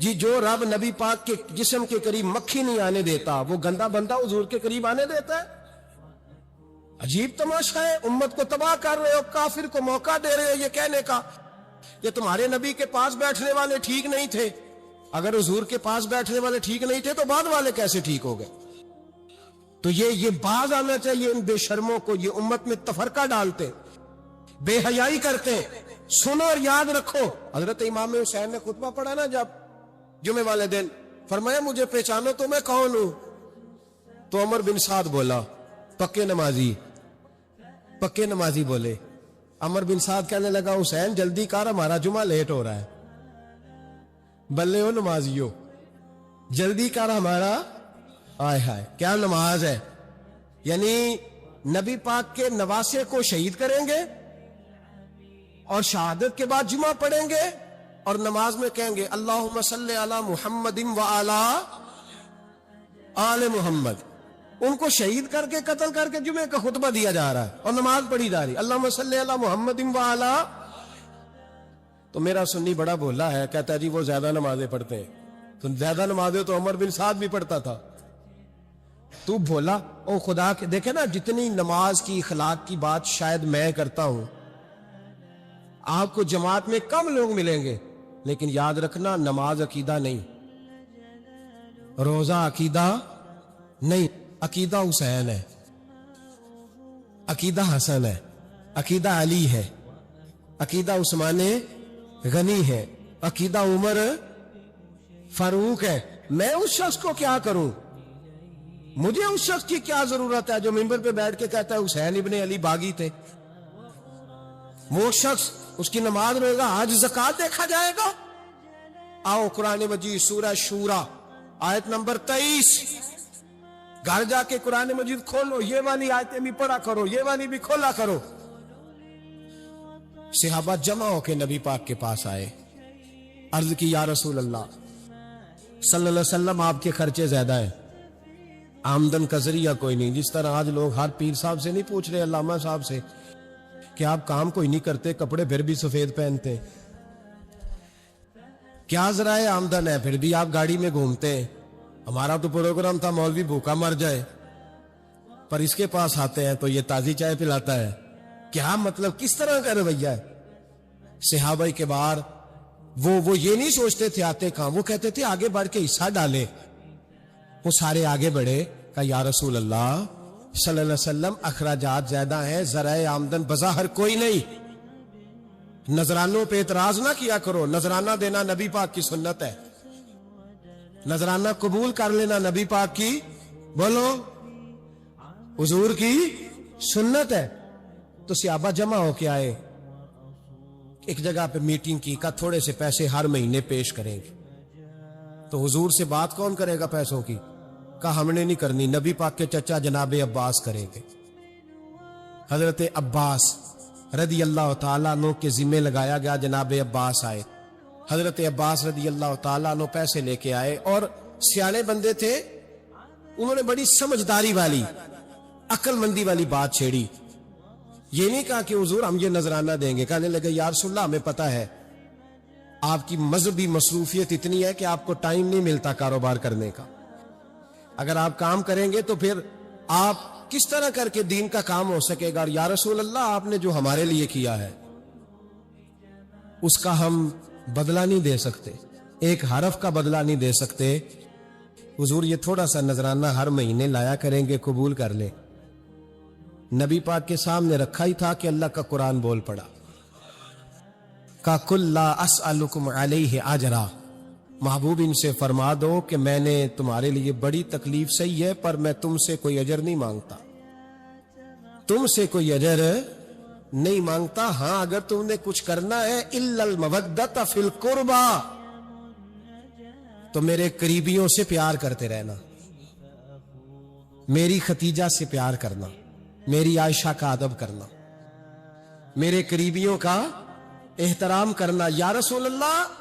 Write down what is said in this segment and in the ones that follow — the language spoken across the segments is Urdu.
جی جو رب نبی پاک کے جسم کے قریب مکھی نہیں آنے دیتا وہ گندا بندہ حضور کے قریب آنے دیتا ہے؟ عجیب تماشا ہے. امت کو تباہ کر رہے ہو, کافر کو موقع دے رہے ہو یہ کہنے کا یہ تمہارے نبی کے پاس بیٹھنے والے ٹھیک نہیں تھے. اگر حضور کے پاس بیٹھنے والے ٹھیک نہیں تھے تو بعد والے کیسے ٹھیک ہو گئے؟ تو یہ باز آنا چاہیے ان بے شرموں کو. یہ امت میں تفرقہ ڈالتے, بے حیائی کرتے. سنو اور یاد رکھو, حضرت امام حسین نے خطبہ پڑھا نا جب جمعے والے دن, فرمایا مجھے پہچانو تو میں کون ہوں؟ تو عمر بن سعد بولا پکے نمازی بولے. عمر بن سعد کہنے لگا حسین جلدی کر ہمارا جمعہ لیٹ ہو رہا ہے. بلے ہو نمازیو, جلدی کر ہمارا. آئے ہائے کیا نماز ہے. یعنی نبی پاک کے نواسے کو شہید کریں گے اور شہادت کے بعد جمعہ پڑھیں گے اور نماز میں کہیں گے اللہم صلی علی محمد و علی آل محمد. ان کو شہید کر کے قتل کر کے جمعے کا خطبہ دیا جا رہا ہے اور نماز پڑھی جا رہی اللہم صلی علی محمد و علی. تو میرا سنی بڑا بولا ہے, کہتا ہے جی وہ زیادہ نمازیں پڑھتے ہیں. تو زیادہ نمازیں تو عمر بن سعد بھی پڑھتا تھا. تو بولا او خدا کے دیکھے نا جتنی نماز کی اخلاق کی بات شاید میں کرتا ہوں, آپ کو جماعت میں کم لوگ ملیں گے, لیکن یاد رکھنا نماز عقیدہ نہیں, روزہ عقیدہ نہیں. عقیدہ حسین ہے, عقیدہ حسن ہے, عقیدہ علی ہے, عقیدہ عثمان غنی ہے, عقیدہ عمر فاروق ہے. میں اس شخص کو کیا کروں؟ مجھے اس شخص کی کیا ضرورت ہے جو ممبر پہ بیٹھ کے کہتا ہے حسین ابن علی باغی تھے؟ وہ شخص اس کی نماز رہے گا, آج زکوٰۃ دیکھا جائے گا. آؤ قرآن مجید سورہ شورا آیت نمبر 23, گھر جا کے قرآن مجید کھولو, یہ والی آیتیں بھی پڑھا کرو, یہ والی بھی کھولا کرو. صحابہ جمع ہو کے نبی پاک کے پاس آئے, عرض کی یا رسول اللہ صلی اللہ علیہ وسلم آپ کے خرچے زیادہ ہیں, آمدن کا ذریعہ کوئی نہیں. جس طرح آج لوگ ہر پیر صاحب سے نہیں پوچھ رہے, علامہ صاحب سے, کہ آپ کام کوئی نہیں کرتے, کپڑے پھر بھی سفید پہنتے, کیا ذرائع آمدن ہے, پھر بھی آپ گاڑی میں گھومتے ہیں. ہمارا تو پروگرام تھا مولوی بھوکا مر جائے, پر اس کے پاس آتے ہیں تو یہ تازی چائے پلاتا ہے. کیا مطلب, کس طرح کا رویہ ہے؟ صحابہ کے بار وہ یہ نہیں سوچتے تھے آتے کہاں, وہ کہتے تھے آگے بڑھ کے حصہ ڈالے. وہ سارے آگے بڑھے, کہا یا رسول اللہ صلی اللہ علیہ وسلم اخراجات زیادہ ہیں, ذرائع آمدن بظاہر کوئی نہیں. نذرانوں پہ اعتراض نہ کیا کرو, نذرانہ دینا نبی پاک کی سنت ہے, نذرانہ قبول کر لینا نبی پاک کی, بولو, حضور کی سنت ہے. تو صحابہ جمع ہو کے آئے, ایک جگہ پہ میٹنگ کی, کہا تھوڑے سے پیسے ہر مہینے پیش کریں گے. تو حضور سے بات کون کرے گا پیسوں کی؟ کہا ہم نے نہیں کرنی, نبی پاک کے چچا جناب عباس کریں گے. حضرت عباس رضی اللہ تعالیٰ عنہ کے ذمہ لگایا گیا, جناب عباس آئے. حضرت عباس رضی اللہ تعالیٰ عنہ پیسے لے کے آئے, اور سیانے بندے تھے, انہوں نے بڑی سمجھداری والی عقل مندی والی بات چھیڑی. یہ نہیں کہا کہ حضور ہم یہ نذرانہ دیں گے, کہنے لگے یا رسول اللہ ہمیں پتہ ہے آپ کی مذہبی مصروفیت اتنی ہے کہ آپ کو ٹائم نہیں ملتا کاروبار کرنے کا. اگر آپ کام کریں گے تو پھر آپ کس طرح کر کے دین کا کام ہو سکے گا. اور یا رسول اللہ آپ نے جو ہمارے لیے کیا ہے اس کا ہم بدلہ نہیں دے سکتے, ایک حرف کا بدلہ نہیں دے سکتے. حضور یہ تھوڑا سا نذرانہ ہر مہینے لایا کریں گے, قبول کر لیں. نبی پاک کے سامنے رکھا ہی تھا کہ اللہ کا قرآن بول پڑا, کا کل لا اسألکم علیہ اجرا, محبوب ان سے فرما دو کہ میں نے تمہارے لیے بڑی تکلیف سہی ہے, پر میں تم سے کوئی اجر نہیں مانگتا, تم سے کوئی اجر نہیں مانگتا. ہاں اگر تم نے کچھ کرنا ہے الا المودۃ فی القربى, تو میرے قریبیوں سے پیار کرتے رہنا, میری ختیجہ سے پیار کرنا, میری عائشہ کا ادب کرنا, میرے قریبیوں کا احترام کرنا. یا رسول اللہ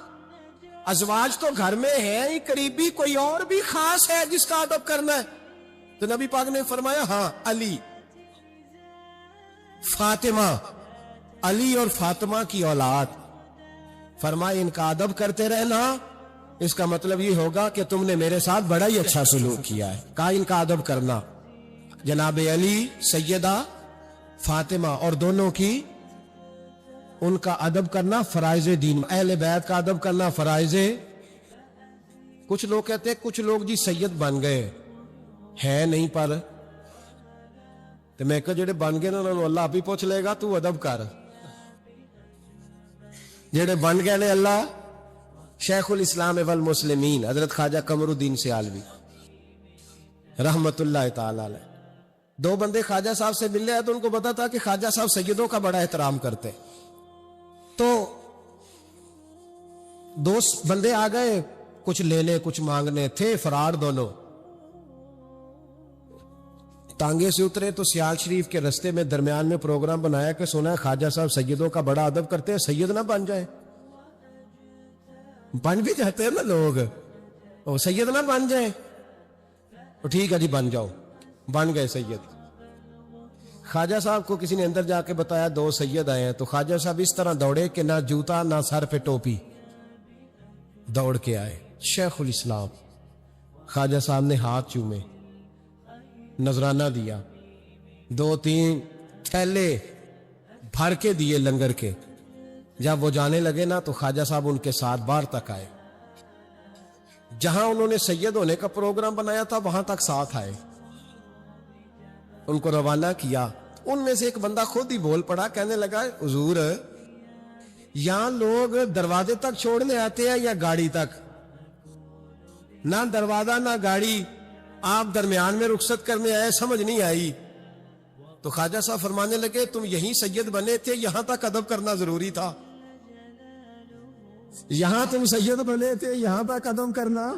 ازواج تو گھر میں ہے ہی, قریبی کوئی اور بھی خاص ہے جس کا ادب کرنا ہے؟ تو نبی پاک نے فرمایا ہاں علی, فاطمہ, علی اور فاطمہ کی اولاد. فرمایا ان کا ادب کرتے رہنا اس کا مطلب یہ ہوگا کہ تم نے میرے ساتھ بڑا ہی اچھا سلوک کیا ہے. کہا ان کا ادب کرنا. جناب علی، سیدہ فاطمہ اور دونوں کی ان کا ادب کرنا فرائض دین. اہل بیت کا ادب کرنا فرائض. کچھ لوگ کہتے ہیں کچھ لوگ جی سید بن گئے ہے نہیں، پر تو میں کہ جڑے بن گئے نا انہوں نے اللہ آپ ہی پوچھ لے گا تو ادب کر. جڑے بن گئے نے اللہ. شیخ الاسلام والمسلمین حضرت خواجہ قمر الدین سیالوی رحمت اللہ تعالی علیہ، دو بندے خواجہ صاحب سے ملے ہیں تو ان کو پتا تھا کہ خواجہ صاحب سیدوں کا بڑا احترام کرتے. تو دو بندے آ گئے کچھ لینے کچھ مانگنے، تھے فرار دونوں. ٹانگے سے اترے تو سیال شریف کے رستے میں درمیان میں پروگرام بنایا کہ سنا ہے خواجہ صاحب سیدوں کا بڑا ادب کرتے ہیں، سید نہ بن جائے. بن بھی جاتے ہیں نا لوگ، وہ سید نہ بن جائے. تو ٹھیک ہے جی بن جاؤ. بن گئے سید. خواجہ صاحب کو کسی نے اندر جا کے بتایا دو سید آئے ہیں. تو خواجہ صاحب اس طرح دوڑے کہ نہ جوتا نہ سر پہ ٹوپی، دوڑ کے آئے. شیخ الاسلام خواجہ صاحب نے ہاتھ چومے، نذرانہ دیا، 2-3 تھیلے بھر کے دیے لنگر کے. جب وہ جانے لگے نا تو خواجہ صاحب ان کے ساتھ باہر تک آئے. جہاں انہوں نے سید ہونے کا پروگرام بنایا تھا وہاں تک ساتھ آئے، ان کو روانہ کیا. ان میں سے ایک بندہ خود ہی بول پڑا، کہنے لگا حضور یہاں لوگ دروازے تک چھوڑنے آتے ہیں یا گاڑی تک؟ نہ دروازہ نہ گاڑی، آپ درمیان میں رخصت کرنے آئے، سمجھ نہیں آئی. تو خواجہ صاحب فرمانے لگے تم یہیں سید بنے تھے، یہاں تک ادب کرنا ضروری تھا. یہاں تم سید بنے تھے، یہاں تک ادب کرنا.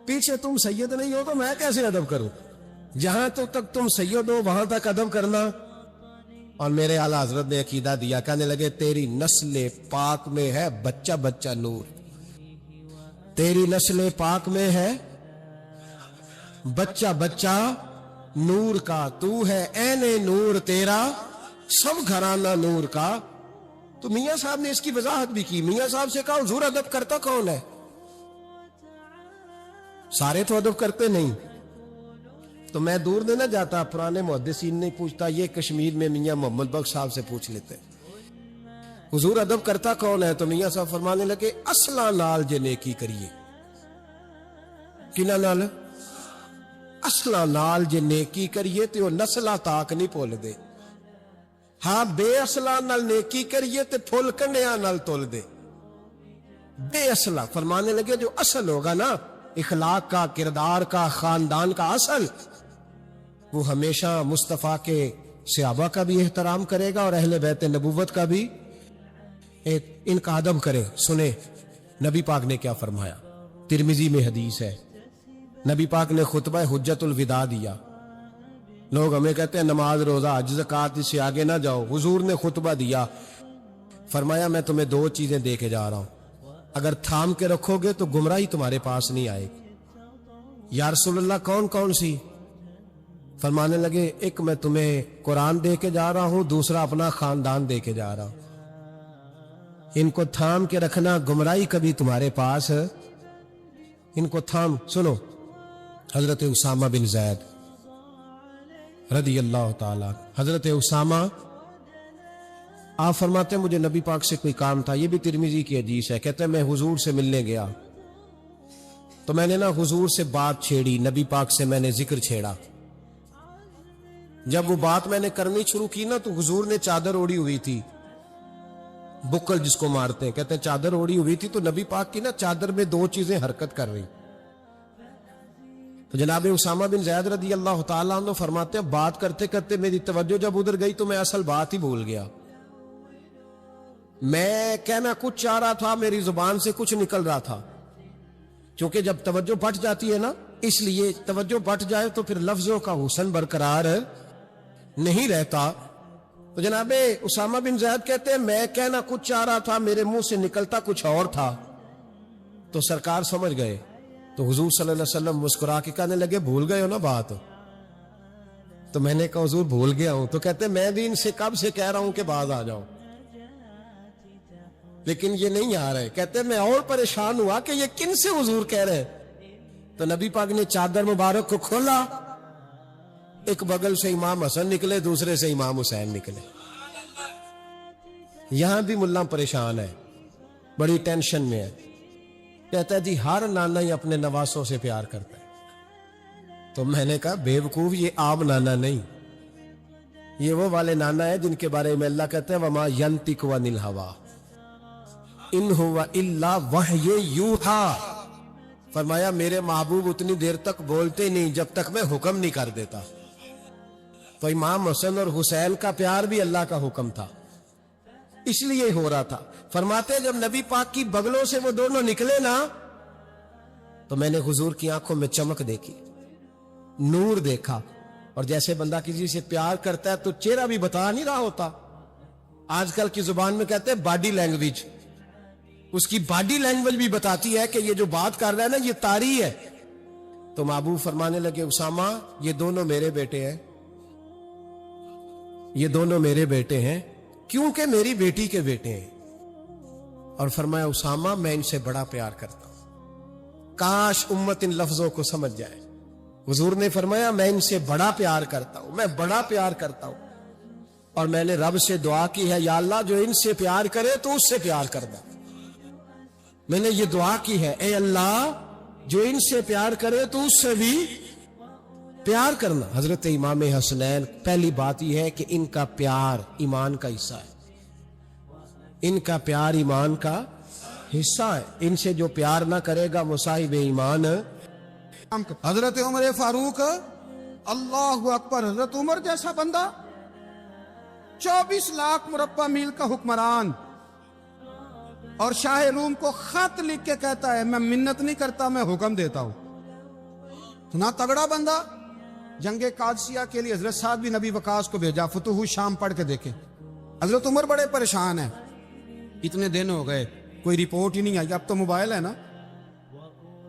پیچھے تم سید نہیں ہو تو میں کیسے ادب کروں؟ جہاں تک تم سید ہو وہاں تک ادب کرنا. اور میرے اعلیٰ حضرت نے عقیدہ دیا، کہنے لگے تیری نسل پاک میں ہے بچہ بچہ نور. تیری نسل پاک میں ہے بچہ بچہ نور کا. تو ہے عین نور تیرا سب گھرانہ نور کا. تو میاں صاحب نے اس کی وضاحت بھی کی. میاں صاحب سے کہا حضور ادب کرتا کون ہے؟ سارے تو ادب کرتے نہیں. تو میں دور نہیں نہ جاتا، پرانے محدثین نہیں پوچھتا، یہ کشمیر میں میاں محمد بخش صاحب سے پوچھ لیتے حضور ادب کرتا کون ہے؟ تو میاں صاحب فرمانے لگے اصلا نال جے نیکی کریے. کنہ نال؟ اصلا نال جے نیکی کریے تو نسلہ تاک نہیں پھول دے. ہاں بے اصلا نال نیکی کریے تو پھول کنڈیاں نال تول دے. بے اصلا فرمانے لگے جو اصل ہوگا نا اخلاق کا، کردار کا، خاندان کا اصل، وہ ہمیشہ مصطفیٰ کے صحابہ کا بھی احترام کرے گا اور اہل بیت نبوت کا بھی ان کا ادب کرے. سنے نبی پاک نے کیا فرمایا، ترمذی میں حدیث ہے. نبی پاک نے خطبہ حجت الوداع دیا. لوگ ہمیں کہتے ہیں نماز روزہ حج زکات اس سے آگے نہ جاؤ. حضور نے خطبہ دیا، فرمایا میں تمہیں 2 چیزیں دے کے جا رہا ہوں، اگر تھام کے رکھو گے تو گمراہی تمہارے پاس نہیں آئے گی. یا رسول اللہ کون کون سی؟ فرمانے لگے ایک میں تمہیں قرآن دے کے جا رہا ہوں، دوسرا اپنا خاندان دے کے جا رہا ہوں. ان کو تھام کے رکھنا، گمراہی کبھی تمہارے پاس ان کو تھام. سنو حضرت اسامہ بن زید رضی اللہ تعالی. حضرت اسامہ آپ فرماتے ہیں مجھے نبی پاک سے کوئی کام تھا، یہ بھی ترمذی کی حدیث ہے. کہتے ہیں میں حضور سے ملنے گیا تو میں نے نا حضور سے بات چھیڑی، نبی پاک سے میں نے ذکر چھیڑا. جب وہ بات میں نے کرنی شروع کی نا تو حضور نے چادر اوڑی ہوئی تھی، بکل جس کو مارتے ہیں، کہتے ہیں چادر اوڑی ہوئی تھی. تو نبی پاک کی نا چادر میں 2 چیزیں حرکت کر رہی. تو جناب اسامہ بن زید رضی اللہ تعالیٰ عنہ فرماتے ہیں بات کرتے کرتے میری توجہ جب ادھر گئی تو میں اصل بات ہی بھول گیا. میں کہنا کچھ چاہ رہا تھا، میری زبان سے کچھ نکل رہا تھا. کیونکہ جب توجہ بٹ جاتی ہے نا، اس لیے توجہ بٹ جائے تو پھر لفظوں کا حسن برقرار نہیں رہتا. تو جناب اسامہ بن زید کہتے ہیں میں کہنا کچھ چاہ رہا تھا، میرے منہ سے نکلتا کچھ اور تھا. تو سرکار سمجھ گئے. تو حضور صلی اللہ علیہ وسلم مسکرا کے کہنے لگے بھول گئے ہو نا بات؟ تو میں نے کہا حضور بھول گیا ہوں. تو کہتے ہیں میں بھی ان سے کب سے کہہ رہا ہوں کہ باز آ جاؤ. لیکن یہ نہیں آ رہے. کہتے میں اور پریشان ہوا کہ یہ کن سے حضور کہہ رہے. تو نبی پاک نے چادر مبارک کو کھولا, ایک بغل سے امام حسن نکلے, دوسرے سے امام حسین نکلے. یہاں بھی ملا پریشان ہے, بڑی ٹینشن میں ہے. کہتا ہے جی ہر نانا ہی اپنے نواسوں سے پیار کرتا ہے. تو میں نے کہا بے وقوف, یہ عام نانا نہیں, یہ وہ والے نانا ہے جن کے بارے میں اللہ کہتا ہے وما ینطق عن الہویٰ ان ہوا الا وحی یوحیٰ. فرمایا میرے محبوب اتنی دیر تک بولتے نہیں جب تک میں حکم نہیں کر دیتا. تو امام حسن اور حسین کا پیار بھی اللہ کا حکم تھا, اس لیے ہو رہا تھا. فرماتے جب نبی پاک کی بغلوں سے وہ دونوں نکلے نا, تو میں نے حضور کی آنکھوں میں چمک دیکھی, نور دیکھا. اور جیسے بندہ کسی سے پیار کرتا ہے تو چہرہ بھی بتا نہیں رہا ہوتا. آج کل کی زبان میں کہتے ہیں باڈی لینگویج, اس کی باڈی لینگویج بھی بتاتی ہے کہ یہ جو بات کر رہا ہے نا یہ طاری ہے. تو محبوب فرمانے لگے اسامہ یہ دونوں میرے بیٹے ہیں, یہ دونوں میرے بیٹے ہیں کیونکہ میری بیٹی کے بیٹے ہیں. اور فرمایا اسامہ میں ان سے بڑا پیار کرتا ہوں. کاش امت ان لفظوں کو سمجھ جائے. حضور نے فرمایا میں ان سے بڑا پیار کرتا ہوں, میں بڑا پیار کرتا ہوں. اور میں نے رب سے دعا کی ہے یا اللہ جو ان سے پیار کرے تو اس سے پیار کرنا. میں نے یہ دعا کی ہے اے اللہ جو ان سے پیار کرے تو اس سے بھی پیار کرنا. حضرت امام حسنین, پہلی بات یہ ہے کہ ان کا پیار ایمان کا حصہ ہے. ان کا پیار ایمان کا حصہ ہے. ان سے جو پیار نہ کرے گا وہ صاحب ایمان. حضرت عمر فاروق, اللہ اکبر, حضرت عمر جیسا بندہ, 24 لاکھ مربع میل کا حکمران, اور شاہ روم کو خط لکھ کے کہتا ہے میں منت نہیں کرتا میں حکم دیتا ہوں. اتنا تگڑا بندہ. جنگ قادسیہ کے لیے حضرت سعد بن ابی وقاص کو بھیجا, فتوح شام پڑھ کے دیکھیں. حضرت عمر بڑے پریشان ہیں, اتنے دن ہو گئے کوئی رپورٹ ہی نہیں آئی. اب تو موبائل ہے نا,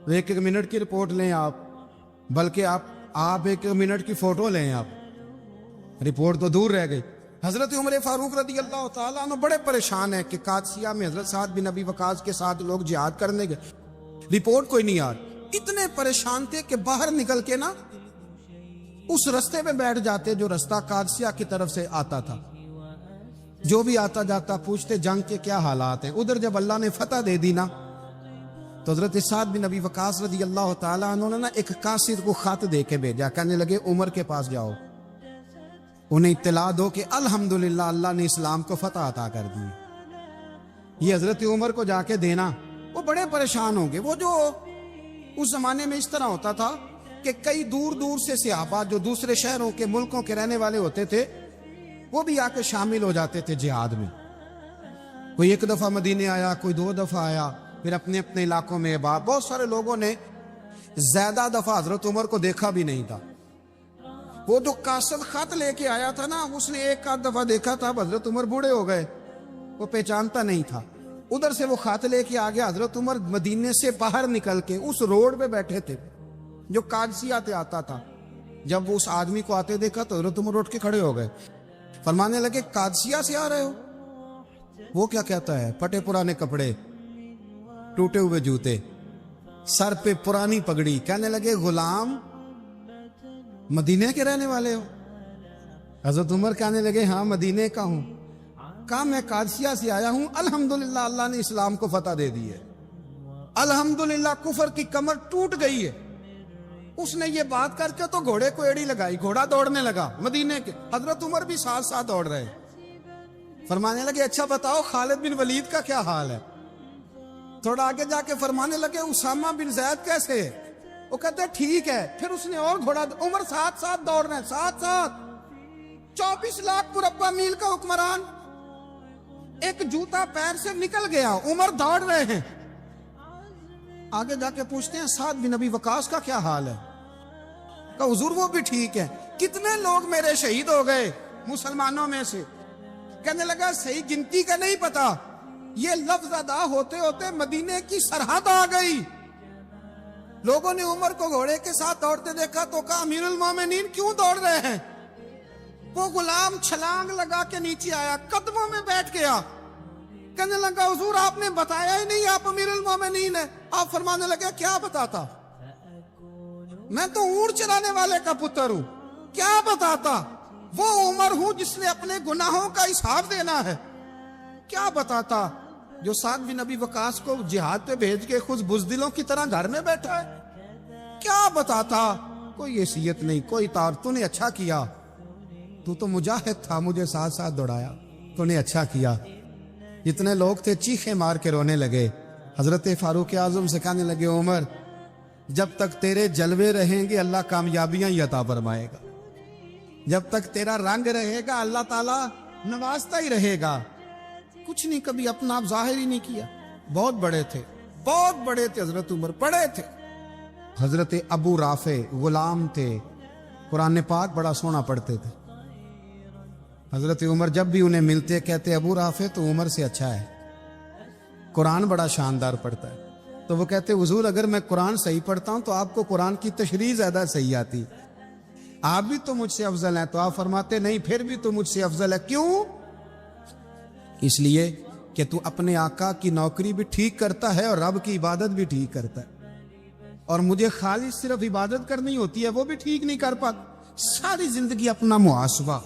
ایک ایک منٹ کی رپورٹ لیں آپ, بلکہ آپ ایک منٹ کی فوٹو لیں آپ, رپورٹ تو دور رہ گئی. حضرت عمر فاروق رضی اللہ تعالیٰ عنہ بڑے پریشان ہیں کہ قادسیہ میں حضرت سعد بن ابی وقاص کے ساتھ لوگ جہاد کرنے گئے, رپورٹ کوئی نہیں آ رہی. اتنے پریشان تھے کہ باہر نکل کے نا اس رستے پہ بیٹھ جاتے جو رستہ قادسیہ کی طرف سے آتا تھا. جو بھی آتا جاتا پوچھتے جنگ کے کیا حالات ہیں. ادھر جب اللہ نے فتح دے دی نا تو حضرت سعد بن ابی وقاص رضی اللہ تعالیٰ عنہ نے نا ایک قاصد کو خط دے کے بھیجا. کہنے لگے عمر کے پاس جاؤ, انہیں اطلاع دو کہ الحمدللہ اللہ نے اسلام کو فتح عطا کر دی. یہ حضرت عمر کو جا کے دینا, وہ بڑے پریشان ہوں گے. وہ جو اس زمانے میں اس طرح ہوتا تھا کہ کئی دور دور سے صحابہ جو دوسرے شہروں کے ملکوں کے رہنے والے ہوتے تھے وہ بھی آ کے شامل ہو جاتے تھے جہاد میں. کوئی ایک دفعہ مدینے آیا, کوئی 2 دفعہ آیا, پھر اپنے اپنے علاقوں میں. بہت سارے لوگوں نے زیادہ دفعہ حضرت عمر کو دیکھا بھی نہیں تھا. وہ جو قاصد خط لے کے آیا تھا نا, اس نے ایک آدھ دفعہ دیکھا تھا. حضرت عمر بوڑھے ہو گئے, وہ پہچانتا نہیں تھا. ادھر سے وہ خط لے کے آ گیا. حضرت عمر مدینے سے باہر نکل کے اس روڈ پہ بیٹھے تھے جو قادسیہ سے آتا تھا. جب وہ اس آدمی کو آتے دیکھا تو حضرت عمر اٹھ کے کھڑے ہو گئے, فرمانے لگے قادسیہ سے آ رہے ہو؟ وہ کیا کہتا ہے, پٹے پرانے کپڑے, ٹوٹے ہوئے جوتے, سر پہ پرانی پگڑی. کہنے لگے غلام مدینے کے رہنے والے ہو؟ حضرت عمر کہنے لگے ہاں مدینے کا ہوں. کہا میں قادسیہ سے آیا ہوں, الحمدللہ اللہ نے اسلام کو فتح دے دی ہے, الحمدللہ کفر کی کمر ٹوٹ گئی ہے. اس نے یہ بات کر کے تو گھوڑے کو ایڑی لگائی, گھوڑا دوڑنے لگا مدینے کے. حضرت عمر بھی ساتھ ساتھ دوڑ رہے. فرمانے لگے اچھا بتاؤ خالد بن ولید کا کیا حال ہے؟ تھوڑا آگے جا کے فرمانے لگے اسامہ بن زید کیسے ہے؟ وہ کہتے ٹھیک ہے. پھر اس نے اور گھوڑا, عمر ساتھ ساتھ دوڑ رہے ہیں, ساتھ ساتھ. 24 لاکھ مربع میل کا حکمران, ایک جوتا پیر سے نکل گیا, عمر دوڑ رہے ہیں. آگے جا کے پوچھتے ہیں سعد بن ابی وقاص کا کیا حال ہے؟ کہ حضور وہ بھی ٹھیک ہے. کتنے لوگ میرے شہید ہو گئے مسلمانوں میں سے؟ کہنے لگا صحیح گنتی کا نہیں پتا, یہ لفظ ادا ہوتے ہوتے مدینے کی سرحد آ گئی. لوگوں نے عمر کو گھوڑے کے ساتھ دوڑتے دیکھا تو کہا امیر المومنین کیوں دوڑ رہے ہیں؟ وہ غلام چھلانگ لگا کے نیچے آیا, قدموں میں بیٹھ گیا. کہنے لگا حضور آپ نے بتایا ہی نہیں، آپ امیر المومنین ہیں۔ آپ فرمانے لگے کیا بتاتا، میں تو اونٹ چلانے والے کا پتر ہوں، کیا بتاتا، وہ عمر ہوں جس نے اپنے گناہوں کا حساب دینا ہے، کیا بتاتا، جو سعد بن ابی وقاص کو جہاد پہ بھیج کے خود بزدلوں کی طرح گھر میں بیٹھا ہے، کیا بتاتا، کوئی حیثیت نہیں، کوئی تار، تو نے اچھا کیا، تو تو مجاہد تھا، مجھے ساتھ ساتھ دوڑایا، تو نے اچھا کیا۔ جتنے لوگ تھے چیخیں مار کے رونے لگے۔ حضرت فاروق اعظم سے کہنے لگے عمر جب تک تیرے جلوے رہیں گے اللہ کامیابیاں ہی عطا فرمائے گا، جب تک تیرا رنگ رہے گا اللہ تعالیٰ نوازتا ہی رہے گا۔ کچھ نہیں کبھی اپنا آپ ظاہر ہی نہیں کیا، بہت بڑے تھے، بہت بڑے تھے حضرت عمر، بڑے تھے۔ حضرت ابو رافع غلام تھے، قرآن پاک بڑا سونا پڑھتے تھے۔ حضرت عمر جب بھی انہیں ملتے کہتے ابو رافع تو عمر سے اچھا ہے، قرآن بڑا شاندار پڑھتا ہے۔ تو وہ کہتے حضور اگر میں قرآن صحیح پڑھتا ہوں تو آپ کو قرآن کی تشریح زیادہ صحیح آتی، آپ بھی تو مجھ سے افضل ہیں۔ تو آپ فرماتے نہیں پھر بھی تو مجھ سے افضل ہے، کیوں؟ اس لیے کہ تو اپنے آقا کی نوکری بھی ٹھیک کرتا ہے اور رب کی عبادت بھی ٹھیک کرتا ہے، اور مجھے خالص صرف عبادت کرنی ہوتی ہے وہ بھی ٹھیک نہیں کر پاتا۔ ساری زندگی اپنا محاسبہ،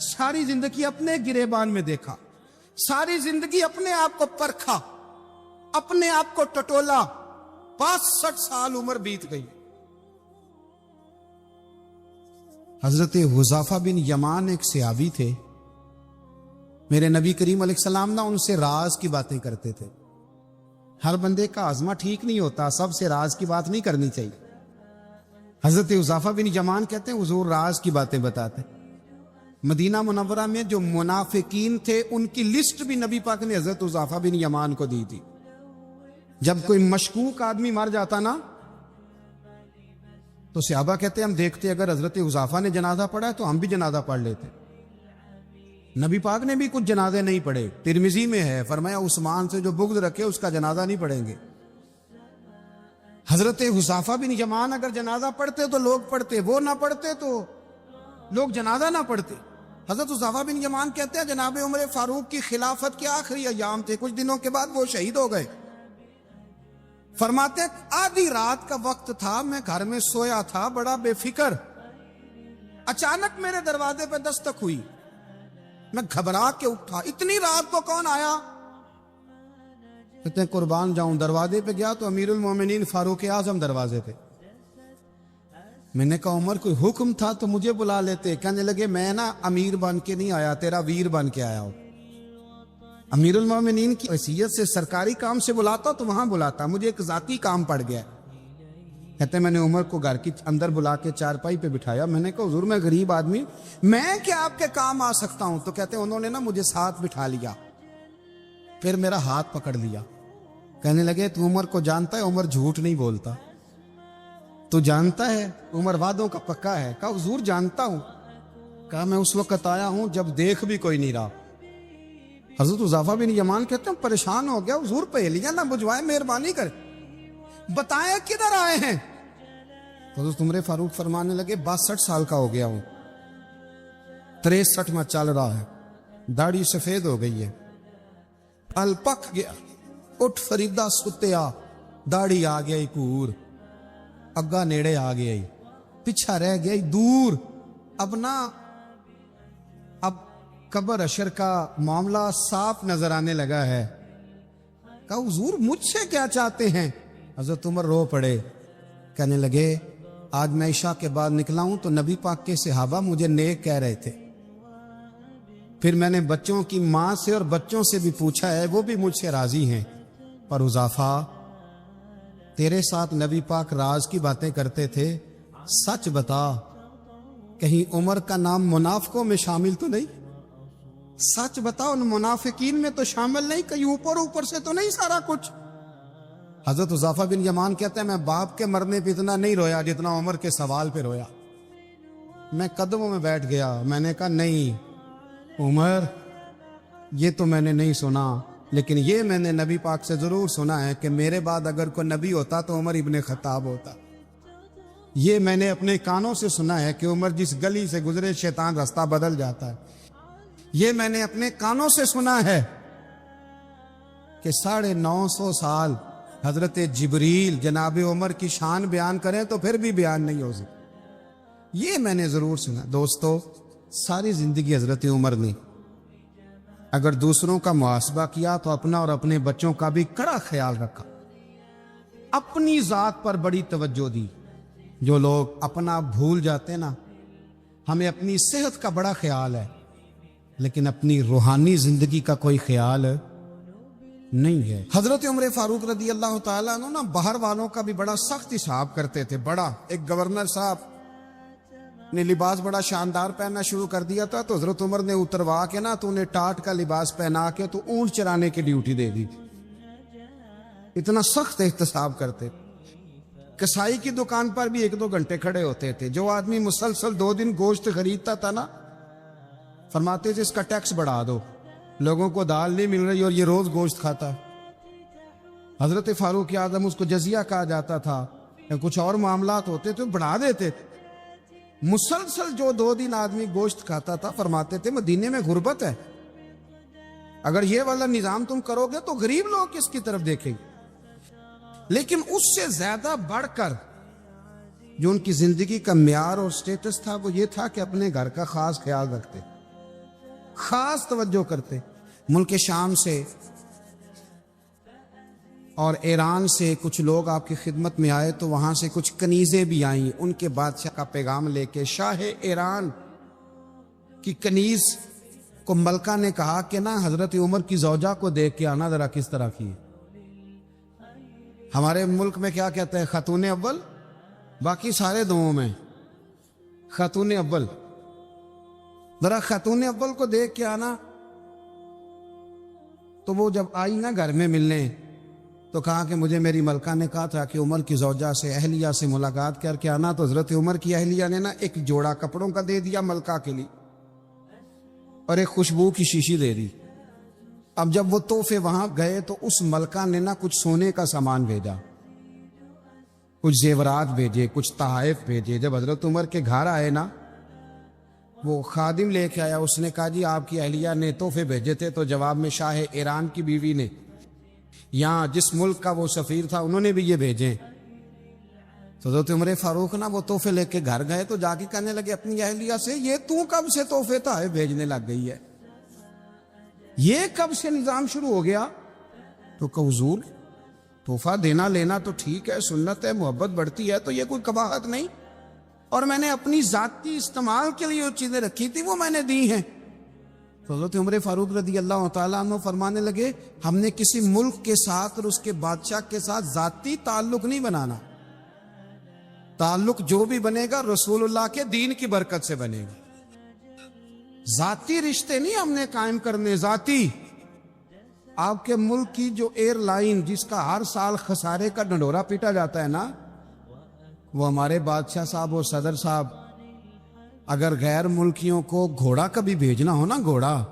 ساری زندگی اپنے گریبان میں دیکھا، ساری زندگی اپنے آپ کو پرکھا، اپنے آپ کو ٹٹولا، 65 سال عمر بیت گئی۔ حضرت حذیفہ بن یمان ایک صحابی تھے، میرے نبی کریم علیہ السلام نا ان سے راز کی باتیں کرتے تھے۔ ہر بندے کا ہاضمہ ٹھیک نہیں ہوتا، سب سے راز کی بات نہیں کرنی چاہیے۔ حضرت حذیفہ بن یمان کہتے ہیں حضور راز کی باتیں بتاتے۔ مدینہ منورہ میں جو منافقین تھے ان کی لسٹ بھی نبی پاک نے حضرت حذیفہ بن یمان کو دی تھی۔ جب کوئی مشکوک آدمی مر جاتا نا تو صحابہ کہتے ہم دیکھتے اگر حضرت حذیفہ نے جنازہ پڑھا ہے تو ہم بھی جنازہ پڑھ لیتے۔ نبی پاک نے بھی کچھ جنازے نہیں پڑھے، ترمذی میں ہے، فرمایا عثمان سے جو بغض رکھے اس کا جنازہ نہیں پڑھیں گے۔ حضرت حذیفہ بن یمان اگر جنازہ پڑھتے تو لوگ پڑھتے، وہ نہ پڑھتے تو لوگ جنازہ نہ پڑھتے۔ حضرت حذیفہ بن یمان کہتے ہیں جناب عمر فاروق کی خلافت کے آخری ایام تھے، کچھ دنوں کے بعد وہ شہید ہو گئے۔ فرماتے آدھی رات کا وقت تھا، میں گھر میں سویا تھا بڑا بے فکر، اچانک میرے دروازے پہ دستک ہوئی، میں گھبرا کے اٹھا، اتنی رات کو کون آیا؟ کہتے ہیں قربان جاؤں، دروازے پہ گیا تو امیر المومنین فاروق اعظم دروازے پہ۔ میں نے کہا عمر کوئی حکم تھا تو مجھے بلا لیتے۔ کہنے لگے میں نا امیر بن کے نہیں آیا، تیرا ویر بن کے آیا ہوں۔ امیر المومنین کی حیثیت سے سرکاری کام سے بلاتا تو وہاں بلاتا، مجھے ایک ذاتی کام پڑ گیا۔ کہتے میں نے عمر کو گھر کی اندر بلا کے چارپائی پہ بٹھایا، میں نے کہا حضور میں غریب آدمی، میں کیا آپ کے کام آ سکتا ہوں؟ تو کہتے انہوں نے نا مجھے ساتھ بٹھا لیا، پھر میرا ہاتھ پکڑ لیا، کہنے لگے تو عمر کو جانتا ہے؟ عمر جھوٹ نہیں بولتا، تو جانتا ہے عمر وعدوں کا پکا ہے؟ کہا حضور جانتا ہوں۔ کہا میں اس وقت آیا ہوں جب دیکھ بھی کوئی نہیں رہا۔ حضرت حذیفہ بن یمان کہتے ہیں پریشان ہو گیا، حضور پہلیاں نہ بجھوائے، مہربانی کر بتائیں کدھر آئے ہیں؟ حضرت عمر فاروق فرمانے لگے 62 سال کا ہو گیا ہوں، 63 میں چل رہا ہے، داڑھی سفید ہو گئی ہے، ال پک گیا، اٹھ فریدہ ستیا، داڑھی آ گیا پور، اگا نیڑے آ گیا، پیچھا رہ گیا دور، اب نہ اب قبر اشر کا معاملہ صاف نظر آنے لگا ہے۔ کہا حضور مجھ سے کیا چاہتے ہیں؟ حضرت عمر رو پڑے، کہنے لگے آج میں عشاء کے بعد نکلا ہوں تو نبی پاک کے صحابہ مجھے نیک کہہ رہے تھے، پھر میں نے بچوں کی ماں سے اور بچوں سے بھی پوچھا ہے، وہ بھی مجھ سے راضی ہیں، پر حذیفہ تیرے ساتھ نبی پاک راز کی باتیں کرتے تھے، سچ بتا کہیں عمر کا نام منافقوں میں شامل تو نہیں؟ سچ بتا ان منافقین میں تو شامل نہیں، کہیں اوپر سے تو نہیں سارا کچھ؟ حضرت حذیفہ بن یمان کہتے ہیں میں باپ کے مرنے پہ اتنا نہیں رویا جتنا عمر کے سوال پہ رویا۔ میں قدموں میں بیٹھ گیا، میں نے کہا نہیں عمر یہ تو میں نے نہیں سنا، لیکن یہ میں نے نبی پاک سے ضرور سنا ہے کہ میرے بعد اگر کوئی نبی ہوتا تو عمر ابن خطاب ہوتا۔ یہ میں نے اپنے کانوں سے سنا ہے کہ عمر جس گلی سے گزرے شیطان راستہ بدل جاتا ہے۔ یہ میں نے اپنے کانوں سے سنا ہے کہ 950 سال حضرت جبریل جناب عمر کی شان بیان کریں تو پھر بھی بیان نہیں ہو سکتا. یہ میں نے ضرور سنا. دوستو ساری زندگی حضرت عمر نے اگر دوسروں کا محاسبہ کیا تو اپنا اور اپنے بچوں کا بھی کڑا خیال رکھا. اپنی ذات پر بڑی توجہ دی. جو لوگ اپنا بھول جاتے نا, ہمیں اپنی صحت کا بڑا خیال ہے لیکن اپنی روحانی زندگی کا کوئی خیال نہیں ہے. حضرت عمر فاروق رضی اللہ تعالیٰ عنہ نا باہر والوں کا بھی بڑا سخت حساب کرتے تھے. بڑا ایک گورنر صاحب نے لباس بڑا شاندار پہننا شروع کر دیا تھا تو حضرت عمر نے اتروا کے نا تو انہیں ٹاٹ کا لباس پہنا کے تو اونٹ چرانے کی ڈیوٹی دے دی. اتنا سخت احتساب کرتے. کسائی کی دکان پر بھی 1-2 گھنٹے کھڑے ہوتے تھے. جو آدمی مسلسل 2 دن گوشت خریدتا تھا نا, فرماتے تھے اس کا ٹیکس بڑھا دو, لوگوں کو دال نہیں مل رہی اور یہ روز گوشت کھاتا. حضرت فاروق اعظم اس کو جزیہ کہا جاتا تھا, یا کچھ اور معاملات ہوتے تھے بڑھا دیتے تھے. مسلسل جو 2 دن آدمی گوشت کھاتا تھا, فرماتے تھے مدینے میں غربت ہے, اگر یہ والا نظام تم کرو گے تو غریب لوگ کس کی طرف دیکھیں گے. لیکن اس سے زیادہ بڑھ کر جو ان کی زندگی کا معیار اور سٹیٹس تھا وہ یہ تھا کہ اپنے گھر کا خاص خیال رکھتے, خاص توجہ کرتے. ملک شام سے اور ایران سے کچھ لوگ آپ کی خدمت میں آئے تو وہاں سے کچھ کنیزیں بھی آئیں ان کے بادشاہ کا پیغام لے کے. شاہ ایران کی کنیز کو ملکہ نے کہا کہ نا حضرت عمر کی زوجہ کو دیکھ کے آنا ذرا کس طرح کی ہے. ہمارے ملک میں کیا کہتے ہیں, خاتون اول, باقی سارے دوؤں میں خاتون اول. ذرا خاتون اول کو دیکھ کے آنا. تو وہ جب آئی نا گھر میں ملنے تو کہا کہ مجھے میری ملکہ نے کہا تھا کہ عمر کی زوجہ سے اہلیہ سے ملاقات کر کے آنا. تو حضرت عمر کی اہلیہ نے نا ایک جوڑا کپڑوں کا دے دیا ملکہ کے لیے اور ایک خوشبو کی شیشی دے دی. اب جب وہ تحفے وہاں گئے تو اس ملکہ نے نا کچھ سونے کا سامان بھیجا, کچھ زیورات بھیجے, کچھ تحائف بھیجے. جب حضرت عمر کے گھر آئے نا وہ خادم لے کے آیا, اس نے کہا جی آپ کی اہلیہ نے تحفے بھیجے تھے. تو جواب میں شاہ ایران کی بیوی نے, یہاں جس ملک کا وہ سفیر تھا, انہوں نے بھی یہ بھیجے. تو حضرت عمر فاروق نا وہ تحفے لے کے گھر گئے تو جا کے کہنے لگے اپنی اہلیہ سے, یہ تو کب سے تحفے تحائف بھیجنے لگ گئی ہے, یہ کب سے نظام شروع ہو گیا؟ تو کہ حضور تحفہ دینا لینا تو ٹھیک ہے, سنت ہے, محبت بڑھتی ہے, تو یہ کوئی قباحت نہیں, اور میں نے اپنی ذاتی استعمال کے لیے جو چیزیں رکھی تھی وہ میں نے دی ہیں. تو حضرت عمر فاروق رضی اللہ تعالیٰ عنہ فرمانے لگے ہم نے کسی ملک کے ساتھ اور اس کے بادشاہ کے ساتھ ذاتی تعلق نہیں بنانا, تعلق جو بھی بنے گا رسول اللہ کے دین کی برکت سے بنے گا. ذاتی رشتے نہیں ہم نے قائم کرنے. ذاتی آپ کے ملک کی جو ایئر لائن جس کا ہر سال خسارے کا ڈنڈورا پیٹا جاتا ہے نا, وہ ہمارے بادشاہ صاحب اور صدر صاحب اگر غیر ملکیوں کو گھوڑا کبھی بھیجنا ہو نا, گھوڑا,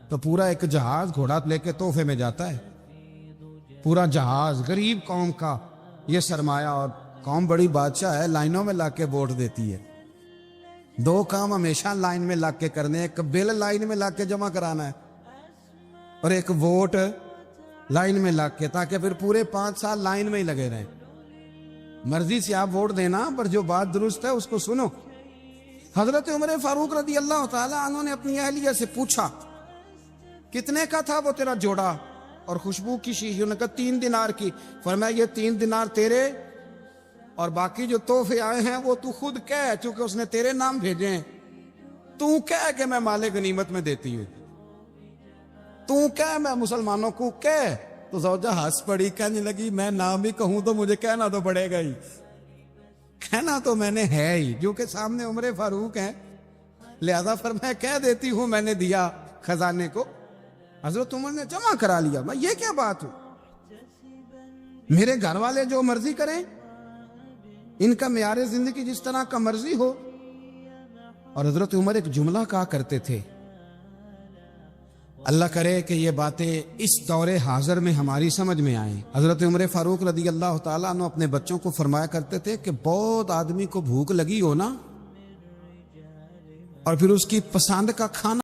تو پورا ایک جہاز گھوڑا لے کے تحفے میں جاتا ہے. پورا جہاز غریب قوم کا یہ سرمایہ, اور قوم بڑی بادشاہ ہے, لائنوں میں لا کے ووٹ دیتی ہے. 2 کام ہمیشہ لائن میں لگ کے کرنے, ایک بل لائن میں لگ کے جمع کرانا ہے اور ایک ووٹ لائن میں لگ کے, تاکہ پھر پورے 5 سال لائن میں ہی لگے رہیں. مرضی سے آپ ووٹ دینا, پر جو بات درست ہے اس کو سنو. حضرت عمر فاروق رضی اللہ تعالی عنہ نے اپنی اہلیہ سے پوچھا کتنے کا تھا وہ تیرا جوڑا اور خوشبو کی شیشی؟ انہوں نے کہا 3 دینار کی. فرمایا یہ 3 دینار تیرے, اور باقی جو تحفے آئے ہیں وہ تو خود کہہ, چونکہ اس نے تیرے نام بھیجے ہیں, تو کہہ کہ میں مال غنیمت میں دیتی ہوں, تو کہہ میں مسلمانوں کو کہہ. تو زوجہ ہنس پڑی, کہنے لگی میں نام بھی کہوں تو مجھے کہنا تو پڑے گا ہی, کہنا تو میں نے ہے ہی, جو کہ سامنے عمر فاروق ہیں, لہذا فرمایا کہہ دیتی ہوں میں نے دیا خزانے کو. حضرت عمر نے جمع کرا لیا. میں یہ کیا بات ہوں, میرے گھر والے جو مرضی کریں, ان کا معیار زندگی جس طرح کا مرضی ہو. اور حضرت عمر ایک جملہ کہا کرتے تھے, اللہ کرے کہ یہ باتیں اس دور حاضر میں ہماری سمجھ میں آئیں. حضرت عمر فاروق رضی اللہ تعالیٰ عنہ اپنے بچوں کو فرمایا کرتے تھے کہ بہت آدمی کو بھوک لگی ہو نا, اور پھر اس کی پسند کا کھانا